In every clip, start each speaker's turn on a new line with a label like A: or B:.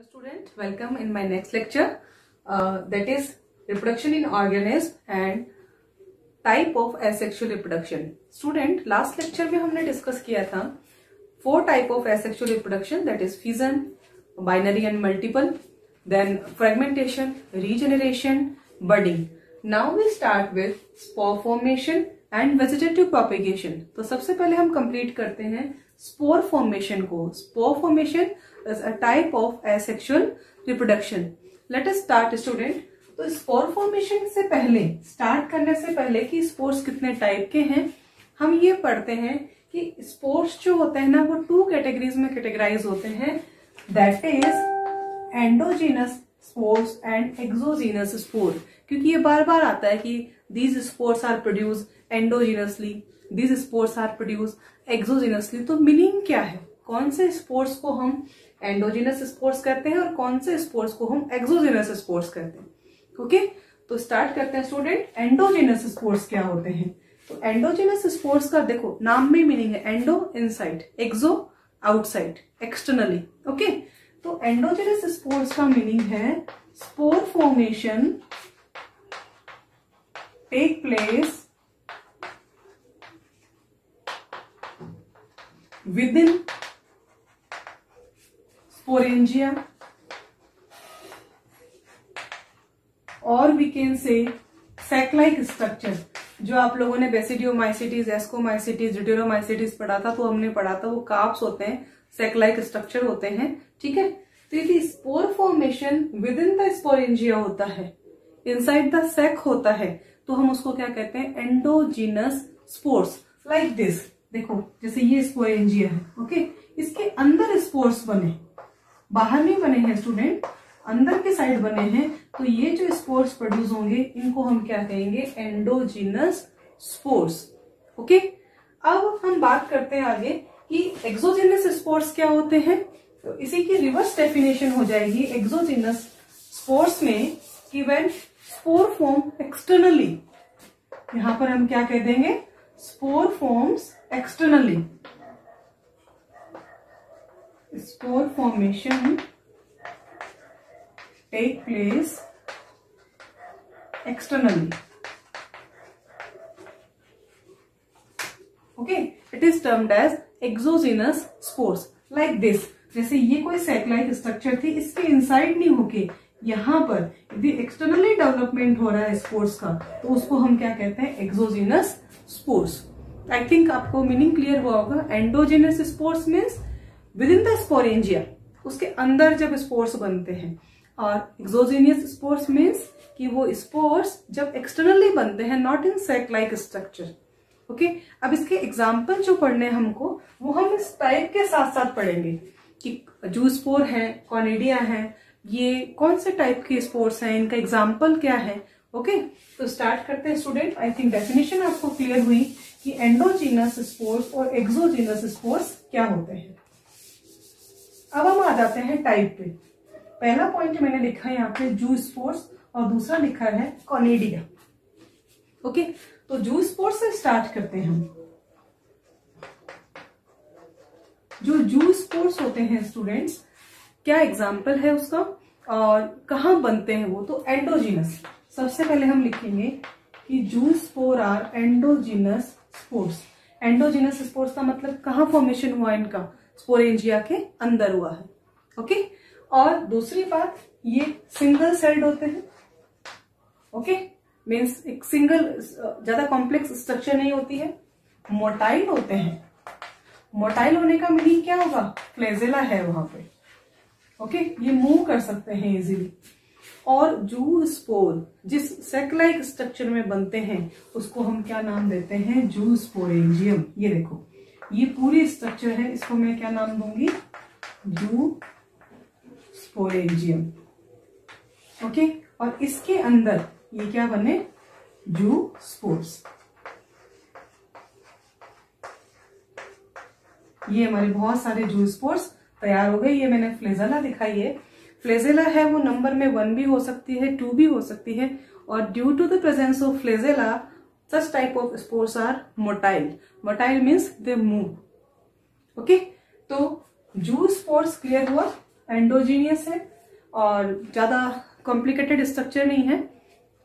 A: Hello student, welcome in my next lecture that is reproduction in organism and type of asexual reproduction. Student, last lecture में हमने discuss किया था 4 type of asexual reproduction, that is fission, binary and multiple, then fragmentation, regeneration, budding. Now we start with spore formation and vegetative propagation. तो सबसे पहले हम complete करते हैं spore formation को. Spore formation is a type of asexual reproduction. Let us start student. तो spore formation से पहले, start करने से पहले कि spores कितने type के हैं, हम ये पढ़ते हैं कि spores जो होते हैं ना वो 2 categories में categorize होते हैं, that is endogenous spores and exogenous spore. क्योंकि ये बार बार आता है कि these spores are produced endogenously, these spores are produced exogenously. तो मीनिंग क्या है, कौन से स्पोर्स को हम एंडोजिनस स्पोर्स कहते हैं और कौन से स्पोर्स को हम एक्सोजिनस स्पोर्स कहते हैं. ओके, तो स्टार्ट करते हैं स्टूडेंट. एंडोजिनस स्पोर्स क्या होते हैं? तो एंडोजिनस स्पोर्स का देखो नाम में मीनिंग है, endo inside, exo outside, externally. Okay, तो एंडोजिनस स्पोर्स का मीनिंग है spore formation take place within sporangia or we can say sac like structure. जो आप लोगों ने बेसिडियोमाइसिटीज, एस्कोमाइसिटीज, ड्यूटेरोमाइसिटीज पढ़ा था, तो हमने पढ़ा था वो कार्प्स होते हैं, सेक लाइक स्ट्रक्चर होते हैं. ठीक है, तो यदि spore formation with in the sporangia होता है, इनसाइड द सेक होता है, तो हम उसको क्या कहते हैं? Endogenous spores. लाइक दिस, देखो जैसे ये स्पोरेंजिया है. ओके, इसके अंदर स्पोर्स बने, बाहर नहीं बने हैं स्टूडेंट, अंदर के साइड बने हैं. तो ये जो स्पोर्स प्रोड्यूस होंगे इनको हम क्या कहेंगे? Endogenous spores. ओके, अब हम बात करते हैं आगे कि एक्सोजिनस स्पोर्स क्या होते हैं. तो इसी की रिवर्स डेफिनेशन हो जाएगी एक्सोजिनस स्पोर्स में कि व्हेन स्पोर फॉर्म एक्सटर्नली, यहां पर हम क्या कह देंगे? Spore forms externally. Spore formation take place externally. Okay, it is termed as exogenous spores. Like this, जैसे ये कोई sac like structure थी, इसके inside नहीं होके यहाँ पर यदि एक्सटर्नली डेवलपमेंट हो रहा है स्पोर्स का, तो उसको हम क्या कहते हैं? Exogenous spores. आई थिंक आपको मीनिंग क्लियर हुआ होगा. Endogenous spores means with in the sporangia, उसके अंदर जब स्पोर्स बनते हैं, और एक्सोजेनियस स्पोर्स मीन्स कि वो स्पोर्स जब एक्सटर्नली बनते हैं, not in sac like structure. Okay, अब इसके एग्जाम्पल जो पढ़ने हैं वो हम इस टाइप के साथ साथ पढ़ेंगे कि जू स्पोर है, कॉनिडिया है, ये कौन से टाइप के स्पोर्स हैं, इनका एग्जाम्पल क्या है. ओके, तो स्टार्ट करते हैं स्टूडेंट. आई थिंक डेफिनेशन आपको क्लियर हुई कि एंडोजिनस स्पोर्स और एक्सोजिनस स्पोर्स क्या होते हैं. अब हम आ जाते हैं टाइप पे. पहला पॉइंट मैंने लिखा है यहाँ पे जू स्पोर्स और दूसरा लिखा है कॉनिडिया. ओके, तो जू स्पोर्स से स्टार्ट करते हैं हम. जो जू स्पोर्स होते हैं स्टूडेंट्स, क्या एग्जाम्पल है उसका और कहाँ बनते हैं वो? तो एंडोजिनस. सबसे पहले हम लिखेंगे कि zoospore are endogenous spores. Endogenous spores का मतलब कहाँ फॉर्मेशन हुआ इनका? स्पोरेंजिया के अंदर हुआ है. ओके, और दूसरी बात, ये सिंगल सेल्ड होते हैं. ओके, मीन्स एक सिंगल, ज्यादा कॉम्प्लेक्स स्ट्रक्चर नहीं होती है. मोटाइल होते हैं. मोटाइल होने का मीनिंग क्या होगा? फ्लैजेला है वहां पे. ओके, ये मूव कर सकते हैं इजीली. और जू स्पोर जिस सेक लाइक स्ट्रक्चर में बनते हैं उसको हम क्या नाम देते हैं? जू स्पोरेंजियम. ये देखो, ये पूरी स्ट्रक्चर है, इसको मैं क्या नाम दूंगी? जू स्पोरेंजियम. ओके, और इसके अंदर ये क्या बने? जू स्पोर्स. ये हमारे बहुत सारे जू स्पोर्स तैयार हो गए. ये मैंने फ्लेजेला दिखाई है. फ्लेजेला है वो नंबर में 1 भी हो सकती है, 2 भी हो सकती है, और due to the presence of flagella such type of spores are motile. Motile means they move. Okay, तो जू स्पोर्स क्लियर हुआ, एंडोजीनियस है, और ज्यादा कॉम्प्लिकेटेड स्ट्रक्चर नहीं है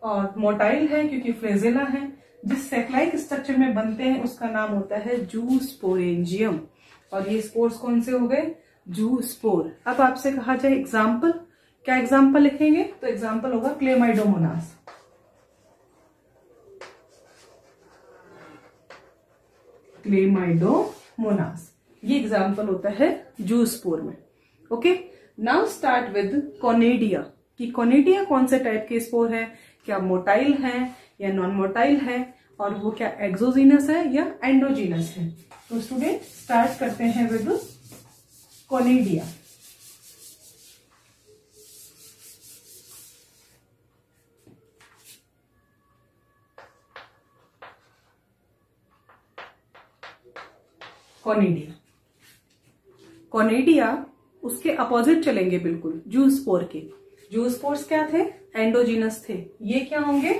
A: और मोटाइल है क्योंकि फ्लेजेला है। जिस सैक-लाइक स्ट्रक्चर में बनते हैं उसका नाम होता है जूस्पोरेंजियम। और ये स्पोर्स कौन से हो गए? जूस्पोर। अब आपसे कहा जाए एग्जाम्पल, क्या एग्जाम्पल लिखेंगे? तो एग्जाम्पल होगा क्लेमाइडोमोनास। क्लेमाइडोमोनास ये एग्जाम्पल होता है जूस्पोर में। Okay, now start with conidia. कि कोनेडिया कौन से टाइप के स्पोर है, क्या मोटाइल है या नॉन मोटाइल है, और वो क्या एक्सोजीनस है या एंडोजीनस है। तो स्टूडेंट स्टार्ट करते हैं विद कोनेडिया। कोनेडिया, कोनेडिया उसके अपोजिट चलेंगे बिल्कुल, जूस्पोर के। जूस्पोर्स क्या थे? एंडोजीनस थे। ये क्या होंगे?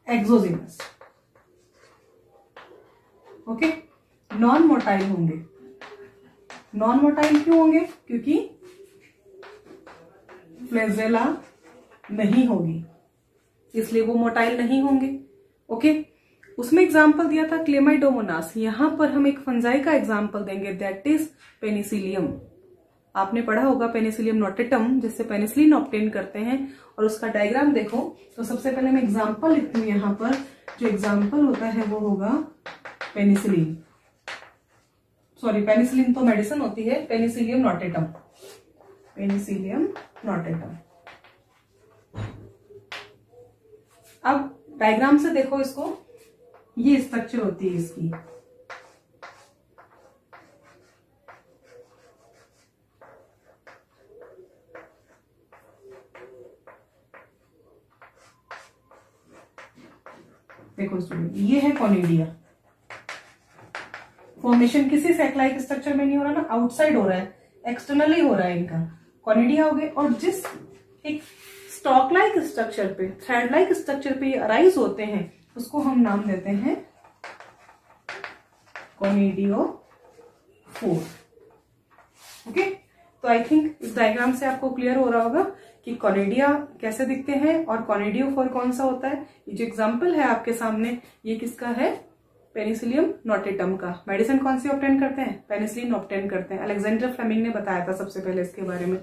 A: एक्सोजीनस। ओके, नॉन मोटाइल होंगे। नॉन मोटाइल क्यों होंगे? क्योंकि फ्लैजेला नहीं होगी, इसलिए वो मोटाइल नहीं होंगे। ओके, उसमें एग्जाम्पल दिया था क्लेमाइडोमोनास। यहां पर हम एक फंजाई का एग्जाम्पल देंगे, दैट इज पेनिसिलियम। आपने पढ़ा होगा पेनिसिलियम नोटेटम, जिससे पेनिसिलिन ऑब्टेन करते हैं। और उसका डायग्राम देखो तो सबसे पहले मैं एग्जाम्पल लिखती हूँ। यहाँ पर जो एग्जाम्पल होता है वो होगा पेनिसिलिन। सॉरी, पेनिसिलिन तो मेडिसिन होती है, पेनिसिलियम नोटेटम। Penicillium notatum. अब डायग्राम से देखो इसको, ये स्ट्रक्चर होती है इसकी। देखो स्टूडेंट, ये है कोनेडिया। फॉर्मेशन किसी सैक-लाइक स्ट्रक्चर में नहीं हो रहा ना, आउटसाइड हो रहा है, एक्सटर्नली हो रहा है इनका। कोनेडिया हो गए। और जिस एक स्टॉक लाइक स्ट्रक्चर पे, थ्रेड लाइक स्ट्रक्चर पे अराइज होते हैं उसको हम नाम देते हैं कोनेडियोफोर। ओके, तो आई थिंक इस डायग्राम से आपको क्लियर हो रहा होगा कि कोनेडिया कैसे दिखते हैं और कोनेडियोफोर कौन सा होता है। ये जो एग्जांपल है आपके सामने, ये किसका है? पेनिसिलियम नोटेटम का। मेडिसिन कौन सी ऑब्टेन करते हैं? पेनिसिलिन ऑब्टेन करते हैं। अलेक्जेंडर फ्लेमिंग ने बताया था सबसे पहले इसके बारे में।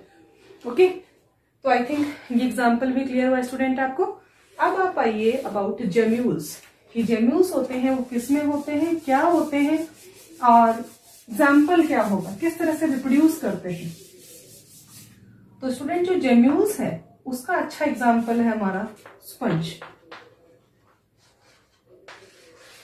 A: ओके, तो आई थिंक ये एग्जाम्पल भी क्लियर हुआ स्टूडेंट आपको। अब आप आइए अबाउट जेम्यूल्स, कि जेम्यूल्स होते हैं वो किसमें होते हैं, क्या होते हैं, और एग्जाम्पल क्या होगा, किस तरह से रिप्रोड्यूस करते हैं। तो स्टूडेंट जो जेम्यूल्स है उसका अच्छा एग्जाम्पल है हमारा स्पंज।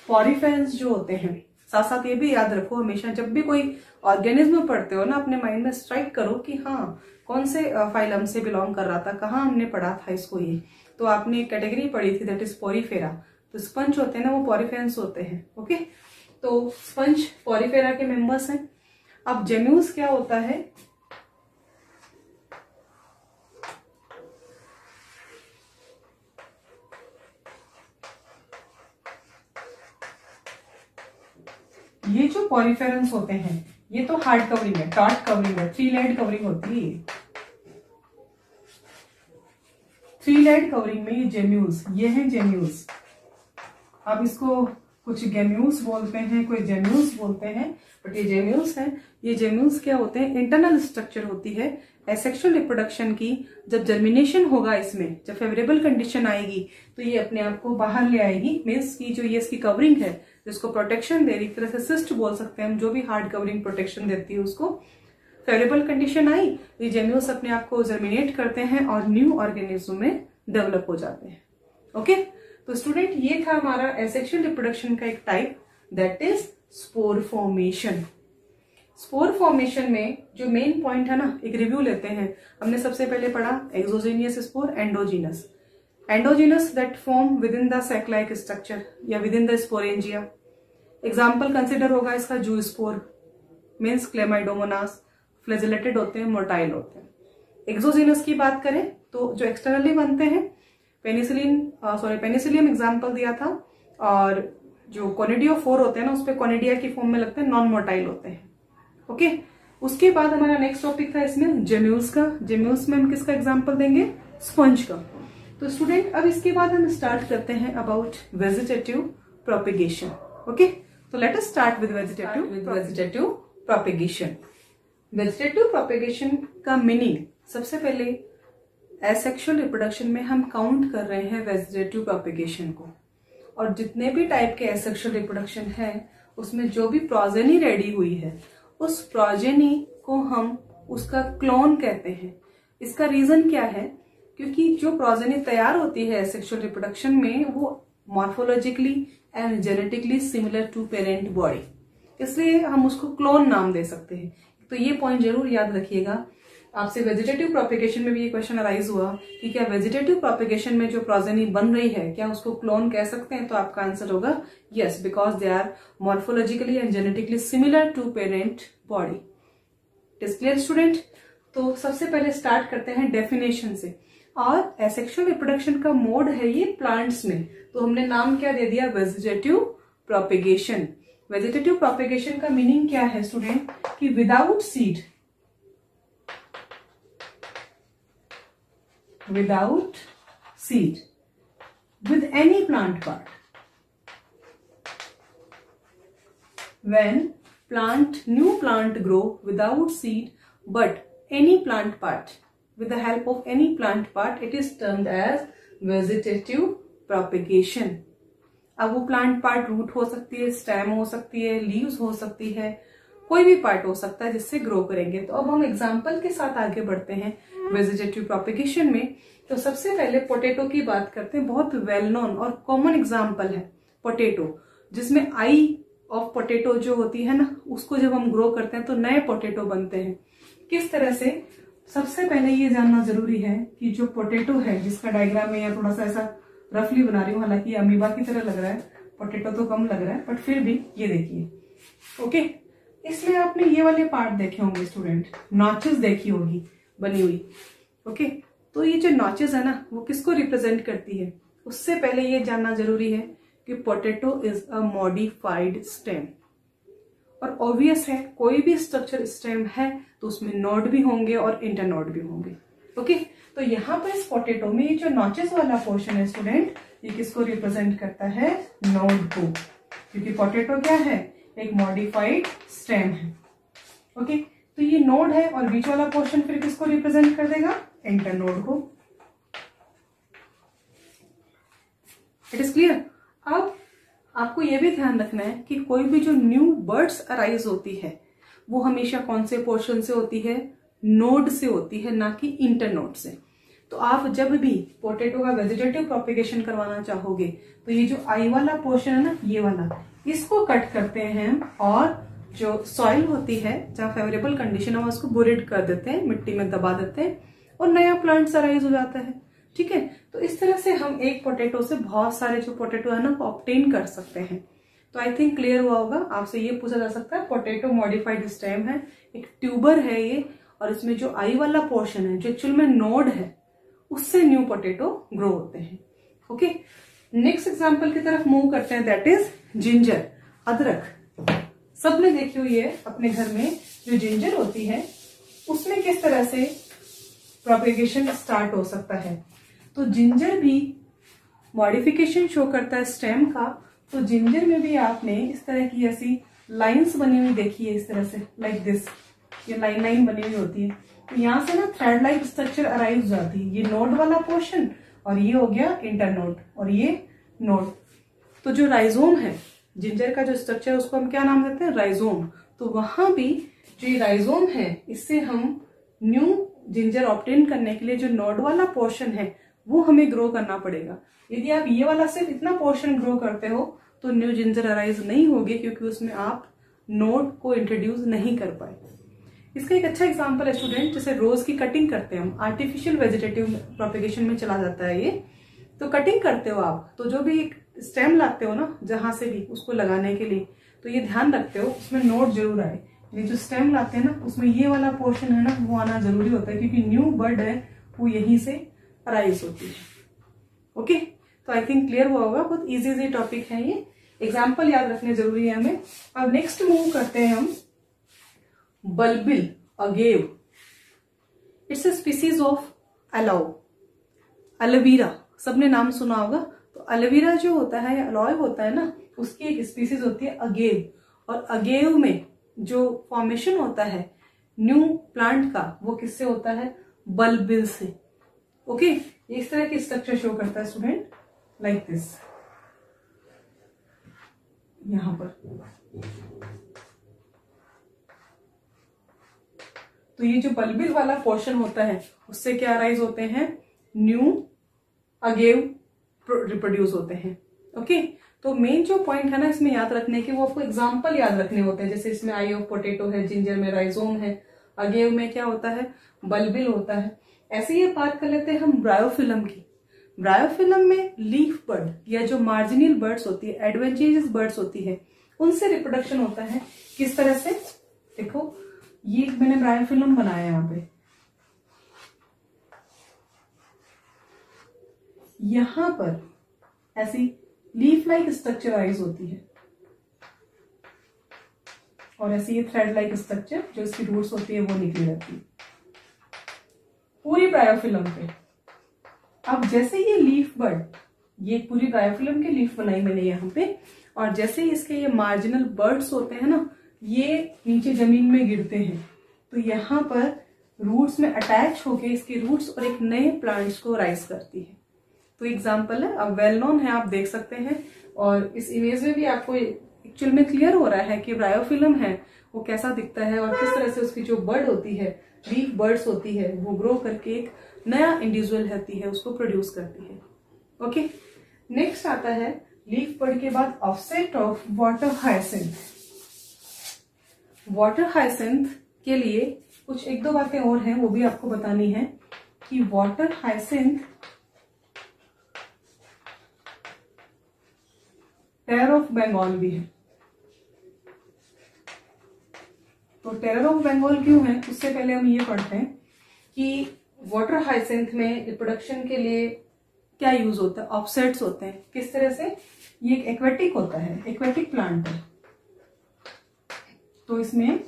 A: पॉरीफेरंस जो होते हैं, साथ साथ ये भी याद रखो हमेशा जब भी कोई ऑर्गेनिज्म पढ़ते हो ना, अपने माइंड में स्ट्राइक करो कि हाँ कौन से फाइलम से बिलोंग कर रहा था, कहाँ हमने पढ़ा था इसको। ये तो आपने एक कैटेगरी पढ़ी थी, दैट इज पॉरीफेरा। तो स्पंज होते हैं ना, वो पॉरीफेरंस होते हैं। ओके, तो स्पंज पॉरीफेरा के मेंबर्स हैं। अब जेम्यूल्स क्या होता है? ये जो पॉरीफेरंस होते हैं ये तो हार्ड कवरिंग है, टार्ट कवरिंग है, 3 लेयर्ड कवरिंग होती है। 3 लेयर्ड कवरिंग में ये जेम्यूल्स, ये हैं जेम्यूल्स। आप इसको कुछ गेम्यूल्स बोलते हैं, कोई जेम्यूल्स बोलते हैं, बट ये जेम्यूल्स हैं। ये जेम्यूल्स क्या होते हैं? इंटरनल स्ट्रक्चर होती है एसेक्सुअल रिप्रोडक्शन की। जब जर्मिनेशन होगा इसमें, जब फेवरेबल कंडीशन आएगी तो ये अपने आप को बाहर ले आएगी। मीन्स की जो ये इसकी कवरिंग है जिसको प्रोटेक्शन दे रही, एक तरह से सिस्ट बोल सकते हैं हम, जो भी हार्ड कवरिंग प्रोटेक्शन देती है उसको। फेवरेबल कंडीशन आई, ये जेम्यूल्स अपने आप को जर्मिनेट करते हैं और न्यू ऑर्गेनिज्म में डेवलप हो जाते हैं। ओके, तो स्टूडेंट ये था हमारा एसेक्सुअल रिप्रोडक्शन का एक type, that is spore formation. Spore formation में जो मेन पॉइंट है ना, एक रिव्यू लेते हैं। हमने सबसे पहले पढ़ा exogenous spore, endogenous. Endogenous that form within the sac like structure या within the sporangia. Example consider होगा इसका जूस्पोर, मीन्स क्लेमाइडोमोनास। फ्लैजेलेटेड होते हैं, मोटाइल होते हैं। एक्सोजीनस की बात करें तो जो एक्सटर्नली बनते हैं, पेनिसिलियम एग्जाम्पल दिया था। और जो कोनेडियोफोर होते हैं ना, उस पे कोनेडिया की फॉर्म में लगते हैं, नॉन मोटाइल होते हैं। ओके, उसके बाद हमारा नेक्स्ट टॉपिक था इसमें जेम्यूल्स का। जेम्यूल्स में हम किसका एग्जांपल देंगे? स्पंज का। तो स्टूडेंट अब इसके बाद हम स्टार्ट करते हैं अबाउट वेजिटेटिव प्रोपेगेशन। ओके, तो let us start with vegetative propagation. Vegetative propagation का मीनिंग, सबसे पहले एसेक्सुअल रिप्रोडक्शन में हम काउंट कर रहे हैं वेजिटेटिव प्रोपेगेशन को, और जितने भी टाइप के एसेक्सुअल रिप्रोडक्शन है उसमें जो भी प्रोजेनी रेडी हुई है उस प्रोजेनी को हम उसका क्लोन कहते हैं। इसका रीजन क्या है? क्योंकि जो प्रोजेनी तैयार होती है एसेक्सुअल रिप्रोडक्शन में वो morphologically and genetically similar to parent body, इसलिए हम उसको क्लोन नाम दे सकते हैं। तो ये पॉइंट जरूर याद रखिएगा। आपसे वेजिटेटिव प्रोपेगेशन में भी ये क्वेश्चन अराइज हुआ कि क्या वेजिटेटिव प्रोपेगेशन में जो प्रोजेनी बन रही है क्या उसको क्लोन कह सकते हैं? तो आपका आंसर होगा yes, because they are morphologically and genetically similar to parent body. It is clear student? तो सबसे पहले स्टार्ट करते हैं डेफिनेशन से। और एसेक्सुअल रिप्रोडक्शन का मोड है ये प्लांट्स में, तो हमने नाम क्या दे दिया? Vegetative propagation. वेजिटेटिव प्रोपेगेशन का मीनिंग क्या है स्टूडेंट? कि without seed, without seed with any plant part. When new plant grow without seed but any plant part, with the help of any plant part, it is termed as vegetative propagation. अब वो plant part root हो सकती है, stem हो सकती है, leaves हो सकती है, कोई भी पार्ट हो सकता है जिससे ग्रो करेंगे। तो अब हम एग्जाम्पल के साथ आगे बढ़ते हैं वेजिटेटिव प्रोपेगेशन में। तो सबसे पहले पोटैटो की बात करते हैं। बहुत वेल नोन और कॉमन एग्जाम्पल है पोटैटो, जिसमें आई ऑफ पोटैटो जो होती है ना, उसको जब हम ग्रो करते हैं तो नए पोटैटो बनते हैं। किस तरह से? सबसे पहले ये जानना जरूरी है कि जो पोटैटो है, जिसका डायग्राम में या थोड़ा सा ऐसा रफली बना रही हूँ, हालांकि अमीबा की तरह लग रहा है, पोटैटो तो कम लग रहा है, बट फिर भी ये देखिए। ओके, इसमें आपने ये वाले पार्ट देखे होंगे स्टूडेंट, नॉचेस देखी होगी बनी हुई। ओके, तो ये जो नॉचेस है ना, वो किसको रिप्रेजेंट करती है? उससे पहले ये जानना जरूरी है कि potato is a modified stem. और ऑब्वियस है, कोई भी स्ट्रक्चर स्टेम है तो उसमें नोड भी होंगे और इंटरनोड भी होंगे। ओके, तो यहाँ पर इस पोटैटो में ये जो नॉचेस वाला पोर्शन है स्टूडेंट, ये किसको रिप्रेजेंट करता है? नोड को, क्योंकि पोटैटो क्या है? एक मॉडिफाइड स्टेम है। ओके, तो ये नोड है और बीच वाला पोर्शन फिर किसको रिप्रेजेंट कर देगा? इंटरनोड को। It is clear? अब आपको यह भी ध्यान रखना है कि कोई भी जो न्यू बर्ड्स अराइज होती है वो हमेशा कौन से पोर्शन से होती है? नोड से होती है, ना कि इंटरनोड से। तो आप जब भी पोटैटो का वेजिटेटिव प्रोपेगेशन करवाना चाहोगे तो ये जो आई वाला पोर्शन है ना, ये वाला, इसको कट करते हैं और जो सॉइल होती है जहाँ फेवरेबल कंडीशन है उसको बुरिड कर देते हैं, मिट्टी में दबा देते हैं और नया प्लांट अराइज हो जाता है। ठीक है, तो इस तरह से हम एक पोटैटो से बहुत सारे जो पोटैटो है ना वो ऑब्टेन कर सकते हैं। तो आई थिंक क्लियर हुआ होगा। आपसे ये पूछा जा सकता है, पोटैटो मॉडिफाइड स्टेम है, एक ट्यूबर है ये, और इसमें जो आई वाला पोर्शन है जो एक्चुअल में नोड है उससे न्यू पोटैटो ग्रो होते हैं। ओके, नेक्स्ट एग्जांपल की तरफ मूव करते हैं, दैट इज जिंजर, अदरक। सबने देखी हुई है अपने घर में जो जिंजर होती है उसमें किस तरह से प्रोपेगेशन स्टार्ट हो सकता है। तो जिंजर भी मॉडिफिकेशन शो करता है स्टेम का। तो जिंजर में भी आपने इस तरह की ऐसी लाइंस बनी हुई देखी है, इस तरह से लाइक दिस, ये लाइन लाइन बनी हुई होती है। तो यहाँ से ना थ्रेड लाइक स्ट्रक्चर अराइव हो जाती है। ये नोड वाला पोर्शन और ये हो गया इंटरनोड और ये नोड। तो जो राइजोम है, जिंजर का जो स्ट्रक्चर है उसको हम क्या नाम देते हैं? राइजोम। तो वहां भी जो ये राइजोम है इससे हम न्यू जिंजर ऑब्टेन करने के लिए जो नोड वाला पोर्शन है वो हमें ग्रो करना पड़ेगा। यदि आप ये वाला सिर्फ इतना पोर्शन ग्रो करते हो तो न्यू जिंजर अराइज नहीं होगी, क्योंकि उसमें आप नोड को इंट्रोड्यूस नहीं कर पाए। इसका एक अच्छा एग्जांपल है स्टूडेंट, जैसे रोज की कटिंग करते हैं हम, आर्टिफिशियल वेजिटेटिव प्रोपेगेशन में चला जाता है ये। तो कटिंग करते हो आप, तो जो भी एक स्टेम लाते हो ना जहां से भी उसको लगाने के लिए, तो ये ध्यान रखते हो उसमें नोड जरूर आए। ये जो स्टेम लाते हैं ना उसमें ये वाला पोर्शन है ना वो आना जरूरी होता है, क्योंकि न्यू बर्ड है वो यहीं से अराइज होती है। ओके, तो आई थिंक क्लियर हुआ होगा। बहुत इजी टॉपिक है ये, एग्जाम्पल याद रखने जरूरी है हमें। अब नेक्स्ट मूव करते हैं हम bulbil, agave. It's a species of aloe. Aloe vera सबने नाम सुना होगा। तो एलोवेरा जो होता है, अलोए होता है ना, उसकी एक स्पीसीज होती है अगेव। और अगेव में जो फॉर्मेशन होता है न्यू प्लांट का, वो किससे होता है? बल्बिल से। ओके, इस तरह की स्ट्रक्चर शो करता है स्टूडेंट, लाइक दिस। यहां पर तो ये जो बल्बिल वाला पोर्शन होता है उससे क्या अराइज होते हैं? न्यू अगेव रिप्रोड्यूस होते हैं। ओके, तो मेन जो पॉइंट है ना इसमें याद रखने के, वो आपको एग्जांपल याद रखने होते हैं। जैसे इसमें आई ऑफ पोटैटो है, जिंजर में राइजोम है, अगेव में क्या होता है? बल्बिल होता है। ऐसे ही बात कर लेते हैं हम ब्रायोफिलम की। ब्रायोफिलम में लीफ बर्ड या जो मार्जिनल बर्ड्स होती है, एडवेंचरस बर्ड्स होती है, उनसे रिप्रोडक्शन होता है। किस तरह से? देखो, ये मैंने ब्रायोफिलम बनाया यहाँ पे। यहां पर ऐसी लीफ लाइक स्ट्रक्चराइज होती है और ऐसी ये थ्रेड लाइक स्ट्रक्चर जो इसकी रूट्स होती है वो निकली रहती है पूरी ब्रायोफिलम पे। अब जैसे ये लीफ बर्ड, ये पूरी ब्रायोफिलम की लीफ बनाई मैंने यहाँ पे, और जैसे ही इसके ये मार्जिनल बर्ड्स होते हैं ना, ये नीचे जमीन में गिरते हैं, तो यहाँ पर रूट्स में अटैच होके इसकी रूट्स और एक नए प्लांट्स को राइज करती है। तो एग्जाम्पल है, अब वेल नोन है, आप देख सकते हैं। और इस इमेज में भी आपको एक्चुअल में क्लियर हो रहा है कि ब्रायोफिलम है वो कैसा दिखता है और किस तरह से उसकी जो बर्ड होती है, लीफ बर्ड्स होती है, वो ग्रो करके एक नया इंडिविजुअल रहती है, उसको प्रोड्यूस करती है। ओके, नेक्स्ट आता है लीफ बर्ड के बाद offset of water hyacinth. Water hyacinth के लिए कुछ एक दो बातें और हैं, वो भी आपको बतानी है कि water hyacinth terror of Bengal भी है। तो टेरर ऑफ बंगाल क्यों है, उससे पहले हम ये पढ़ते हैं कि वाटर हायसिंथ में रिप्रोडक्शन के लिए क्या यूज होता है? ऑफसेट्स होते हैं। किस तरह से? ये एक एक्वेटिक होता है, एक्वेटिक प्लांट है, तो इसमें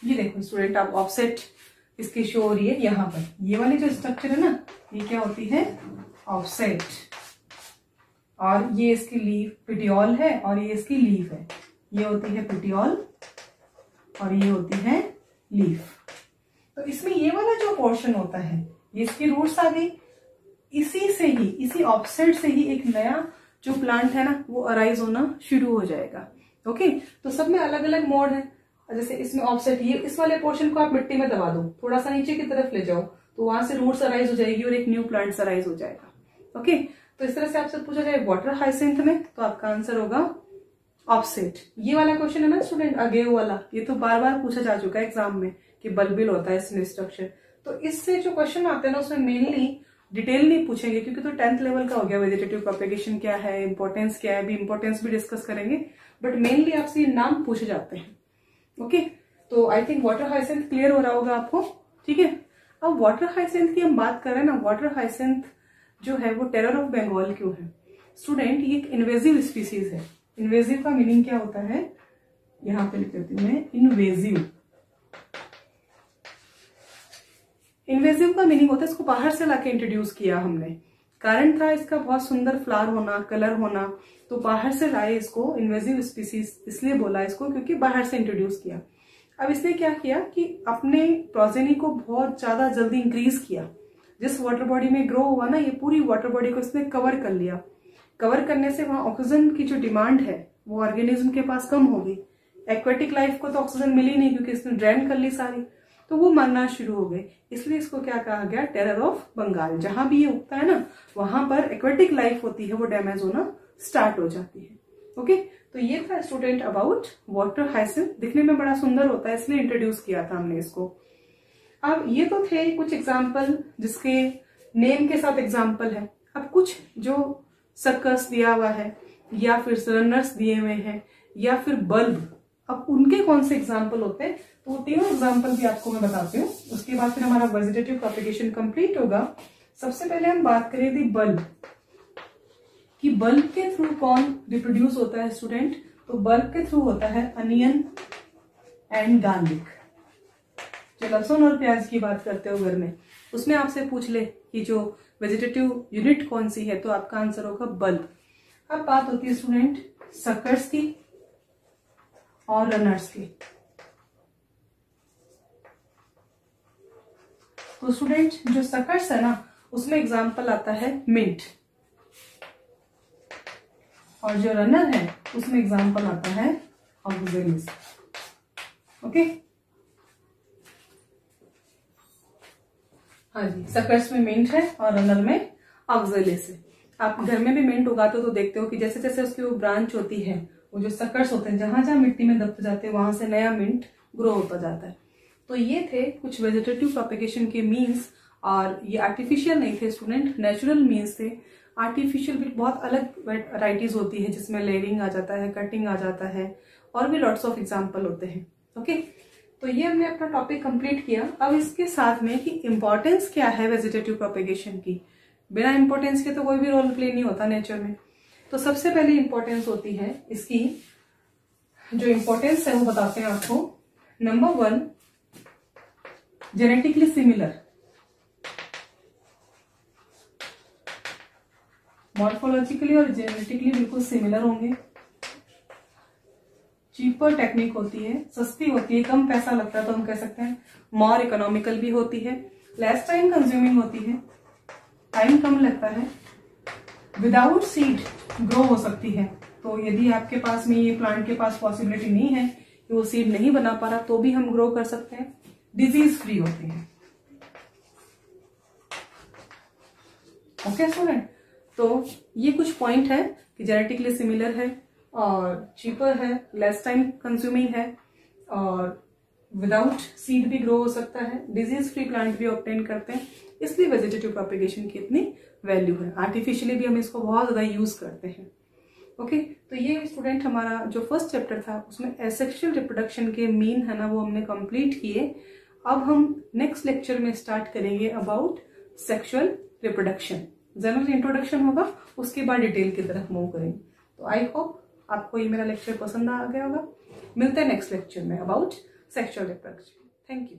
A: ये देखो स्टूडेंट, आप ऑफसेट इसकी शो हो रही है यहाँ पर। ये वाली जो स्ट्रक्चर है ना, ये क्या होती है? ऑफसेट। और ये इसकी लीफ पिटियोल है और ये इसकी लीफ है। ये होती है पिटियोल और ये होती है लीफ। तो इसमें ये वाला जो पोर्शन होता है, ये इसकी रूट्स आ गई। इसी से ही, इसी ऑफसेट से ही एक नया जो प्लांट है ना, वो अराइज होना शुरू हो जाएगा। ओके, तो सब में अलग अलग मोड है। जैसे इसमें ऑफसेट, ये इस वाले पोर्शन को आप मिट्टी में दबा दो, थोड़ा सा नीचे की तरफ ले जाओ, तो वहां से रूट्स अराइज हो जाएगी और एक न्यू प्लांट अराइज हो जाएगा। ओके, तो इस तरह से आपसे पूछा जाए वाटर हायसिंथ में, तो आपका आंसर होगा ऑफसेट। ये वाला क्वेश्चन है ना स्टूडेंट, अगेव वाला, ये तो बार बार पूछा जा चुका है एग्जाम में कि बल्बिल होता है इसमें स्ट्रक्चर। तो इससे जो क्वेश्चन आते हैं ना, उसमें मेनली डिटेल नहीं पूछेंगे, क्योंकि तो 10th लेवल का हो गया। वेजिटेटिव प्रोपेगेशन क्या है, इंपॉर्टेंस क्या है, अभी इंपॉर्टेंस भी डिस्कस करेंगे, बट मेनली आपसे नाम पूछे जाते हैं। ओके, तो I think water hyacinth clear हो रहा होगा आपको। ठीक है, अब वाटर हायसिंथ की हम बात कर रहे हैं ना, वाटर हायसिंथ जो है वो टेरर ऑफ बंगाल क्यों है स्टूडेंट? ये एक इन्वेजिव स्पीसीज है। इन्वेजिव का मीनिंग क्या होता है? यहां पे लिख देती हूं मैं, इन्वेजिव। इन्वेजिव का मीनिंग होता है इसको बाहर से लाके इंट्रोड्यूस किया हमने। कारण था इसका बहुत सुंदर फ्लावर होना, कलर होना, तो बाहर से लाए इसको। इन्वेजिव स्पीसीज इसलिए बोला इसको क्योंकि बाहर से इंट्रोड्यूस किया। अब इसने क्या किया कि अपने प्रोजेनी को बहुत ज्यादा जल्दी इंक्रीज किया। जिस वाटर बॉडी में ग्रो हुआ ना, ये पूरी वाटर बॉडी को इसने कवर कर लिया। कवर करने से वहां ऑक्सीजन की जो डिमांड है वो ऑर्गेनिज्म के पास कम हो गई। एक्वेटिक लाइफ को तो ऑक्सीजन मिली नहीं, क्योंकि इसने ड्रेन कर ली सारी, तो वो मरना शुरू हो गए। इसलिए इसको क्या कहा गया? Terror of Bengal. जहां भी ये उगता है ना, वहां पर एक्वेटिक लाइफ होती है वो डैमेज होना स्टार्ट हो जाती है। ओके, तो ये था स्टूडेंट अबाउट वाटर हायसिंथ। दिखने में बड़ा सुंदर होता है, इसलिए इंट्रोड्यूस किया था हमने इसको। अब ये तो थे कुछ एग्जाम्पल जिसके नेम के साथ एग्जाम्पल है। अब कुछ जो सर्कस दिया हुआ है या फिर रनर्स दिए हुए हैं, या फिर बल्ब, अब उनके कौन से एग्जाम्पल होते हैं, तो वो तीनों एग्जाम्पल भी आपको मैं बताती हूँ। उसके बाद फिर हमारा वेजिटेटिव प्रोपेगेशन कंप्लीट होगा। सबसे पहले हम बात करें थी बल्ब कि बल्ब के थ्रू कौन रिप्रोड्यूस होता है स्टूडेंट, तो बल्ब के थ्रू होता है अनियन एंड गार्लिक। जो लहसुन और प्याज की बात करते हो घर में, उसमें आपसे पूछ ले कि जो वेजिटेटिव यूनिट कौन सी है, तो आपका आंसर होगा बल्ब। अब बात होती है स्टूडेंट सकर्स की और रनर्स की। तो स्टूडेंट जो सकर्स है ना, उसमें एग्जाम्पल आता है मिंट, और जो रनर है उसमें एग्जाम्पल आता है ऑक्जेलिस। ओके, हाँ जी, सकर्स में मिंट है और रनर में ऑक्जेलिस है। आप घर में भी मिंट उगाते हो तो देखते हो कि जैसे जैसे उसकी वो ब्रांच होती है, वो जो सकर्स होते हैं जहां जहां मिट्टी में दबते जाते हैं वहां से नया मिंट ग्रो होता जाता है। तो ये थे कुछ वेजिटेटिव प्रोपेगेशन के मीन्स, और ये आर्टिफिशियल नहीं थे स्टूडेंट, नेचुरल मीन्स थे। आर्टिफिशियल भी बहुत अलग वैरायटीज होती है जिसमें लेयरिंग आ जाता है, कटिंग आ जाता है, और भी लॉट्स ऑफ एग्जाम्पल होते हैं। ओके, तो ये हमने अपना टॉपिक कंप्लीट किया। अब इसके साथ में कि इम्पोर्टेंस क्या है वेजिटेटिव प्रोपेगेशन की, बिना इम्पोर्टेंस के तो कोई भी रोल प्ले नहीं होता नेचर में। तो सबसे पहले इम्पोर्टेंस होती है इसकी, जो इम्पोर्टेंस है वो बताते हैं आपको। नंबर 1, जेनेटिकली सिमिलर, मॉर्फोलॉजिकली और जेनेटिकली बिल्कुल सिमिलर होंगे। चीपर टेक्निक होती है, सस्ती होती है, कम पैसा लगता है, तो हम कह सकते हैं मोर इकोनॉमिकल भी होती है। लेस टाइम कंज्यूमिंग होती है, टाइम कम लगता है। विदाउट सीड ग्रो हो सकती है, तो यदि आपके पास में ये प्लांट के पास पॉसिबिलिटी नहीं है कि वो सीड नहीं बना पा रहा, तो भी हम ग्रो कर सकते हैं। डिजीज फ्री होती है। ओके स्टूडेंट, तो ये कुछ पॉइंट है कि जेनेटिकली सिमिलर है और चीपर है, लेस टाइम कंज्यूमिंग है, और विदाउट सीड भी ग्रो हो सकता है, डिजीज फ्री प्लांट भी ऑब्टेन करते हैं, इसलिए वेजिटेटिव प्रोपेगेशन की इतनी वैल्यू है। आर्टिफिशियली भी हम इसको बहुत ज्यादा यूज करते हैं। ओके, तो ये स्टूडेंट हमारा जो फर्स्ट चैप्टर था उसमें एसेक्सुअल रिप्रोडक्शन के मीन है ना, वो हमने कंप्लीट किए। अब हम नेक्स्ट लेक्चर में स्टार्ट करेंगे about sexual reproduction. General introduction होगा, उसके बाद डिटेल की तरफ मूव करेंगे। तो आई होप आपको ये मेरा लेक्चर पसंद आ गया होगा। मिलते हैं नेक्स्ट लेक्चर में about sexual reproduction. Thank you.